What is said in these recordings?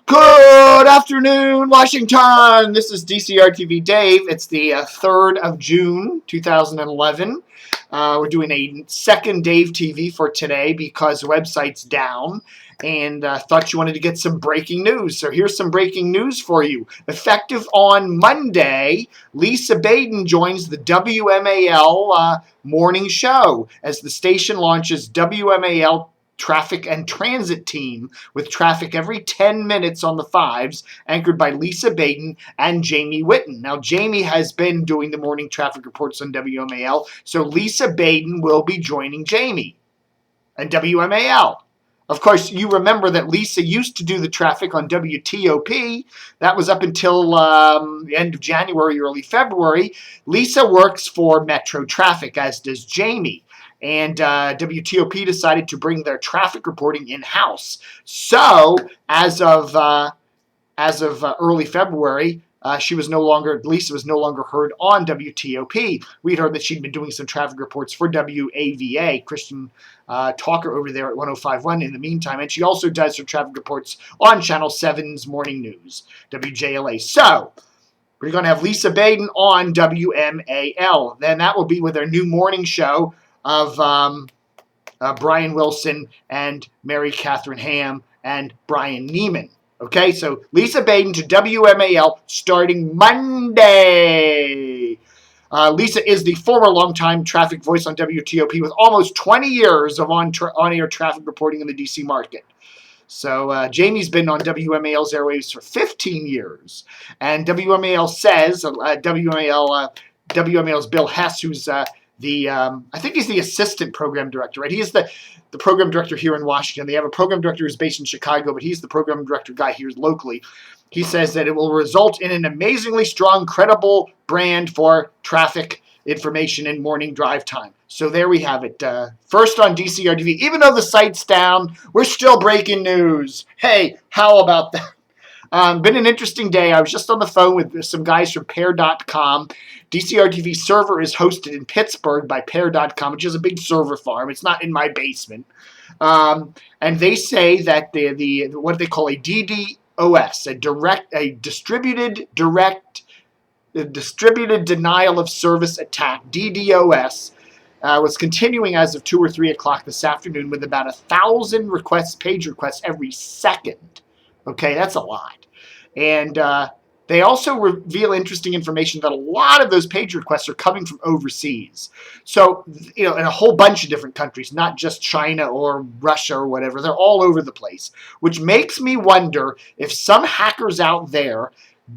Good afternoon, Washington. This is DCRTV Dave. It's the 3rd of June, 2011. We're doing a second Dave TV for today because the website's down, and thought you wanted to get some breaking news. So here's some breaking news for you. Effective on Monday, Lisa Baden joins the WMAL morning show as the station launches WMAL Traffic and Transit Team with traffic every 10 minutes on the fives, anchored by Lisa Baden and Jamee Whitten. Now, Jamie has been doing the morning traffic reports on WMAL, so Lisa Baden will be joining Jamie and WMAL. Of course, you remember that Lisa used to do the traffic on WTOP. That was up until the end of January, early February. Lisa works for Metro Traffic, as does Jamie. And WTOP decided to bring their traffic reporting in-house. So, as of early February, Lisa was no longer heard on WTOP. We'd heard that she'd been doing some traffic reports for WAVA, Christian talker over there at 105.1 in the meantime. And she also does her traffic reports on Channel 7's Morning News, WJLA. So, we're going to have Lisa Baden on WMAL. Then that will be with her new morning show of Brian Wilson and Mary Catherine Ham and Brian Neiman. Okay, so Lisa Baden to WMAL starting Monday. Lisa is the former longtime traffic voice on WTOP with almost 20 years of on-air traffic reporting in the D.C. market. So Jamie's been on WMAL's airwaves for 15 years. And WMAL says, WMAL's Bill Hess, who's I think he's the assistant program director, right? He is the program director here in Washington. They have a program director who's based in Chicago, but he's the program director guy here locally. He says that it will result in an amazingly strong, credible brand for traffic information in morning drive time. So there we have it. First on DCRTV. Even though the site's down, we're still breaking news. Hey, how about that? Been an interesting day. I was just on the phone with some guys from Pair.com. DCRTV server is hosted in Pittsburgh by Pair.com, which is a big server farm. It's not in my basement. And they say that the what they call a DDoS, a distributed denial of service attack, DDoS, was continuing as of 2 or 3 o'clock this afternoon with about 1,000 page requests every second. Okay, that's a lot. And they also reveal interesting information that a lot of those page requests are coming from overseas. So, in a whole bunch of different countries, not just China or Russia or whatever. They're all over the place, which makes me wonder if some hackers out there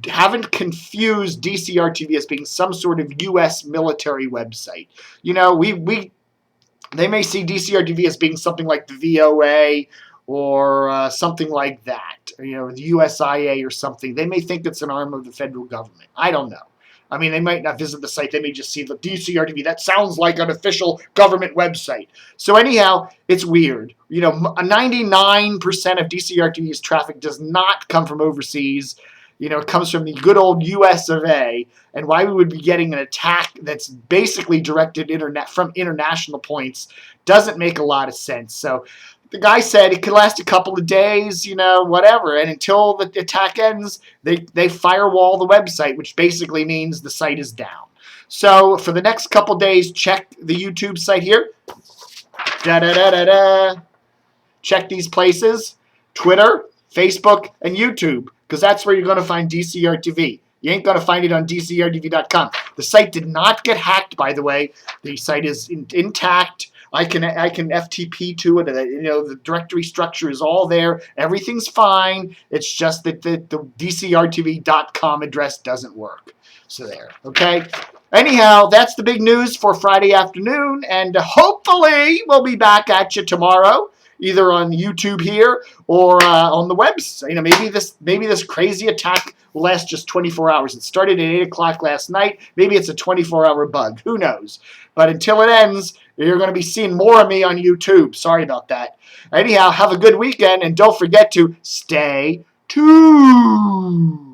haven't confused DCRTV as being some sort of U.S. military website. They may see DCRTV as being something like the VOA or something like that, the USIA or something. They may think it's an arm of the federal government. I don't know. I mean, they might not visit the site. They may just see the DCRTV. That sounds like an official government website. So anyhow, it's weird. 99% of DCRTV's traffic does not come from overseas. It comes from the good old US of A, and why we would be getting an attack that's basically directed from international points doesn't make a lot of sense. So the guy said it could last a couple of days, whatever, and until the attack ends, they firewall the website, which basically means the site is down. So for the next couple of days, check the YouTube site here. Check these places: Twitter, Facebook, and YouTube, because that's where you're going to find DCRTV. You ain't going to find it on DCRTV.com. The site did not get hacked, by the way. The site is intact. I can FTP to it. The directory structure is all there. Everything's fine. It's just that the DCRTV.com address doesn't work. So there. Okay. Anyhow, that's the big news for Friday afternoon, and hopefully we'll be back at you tomorrow, either on YouTube here or on the website. Maybe this crazy attack will last just 24 hours. It started at 8 o'clock last night. Maybe it's a 24-hour bug. Who knows? But until it ends, you're going to be seeing more of me on YouTube. Sorry about that. Anyhow, have a good weekend, and don't forget to stay tuned.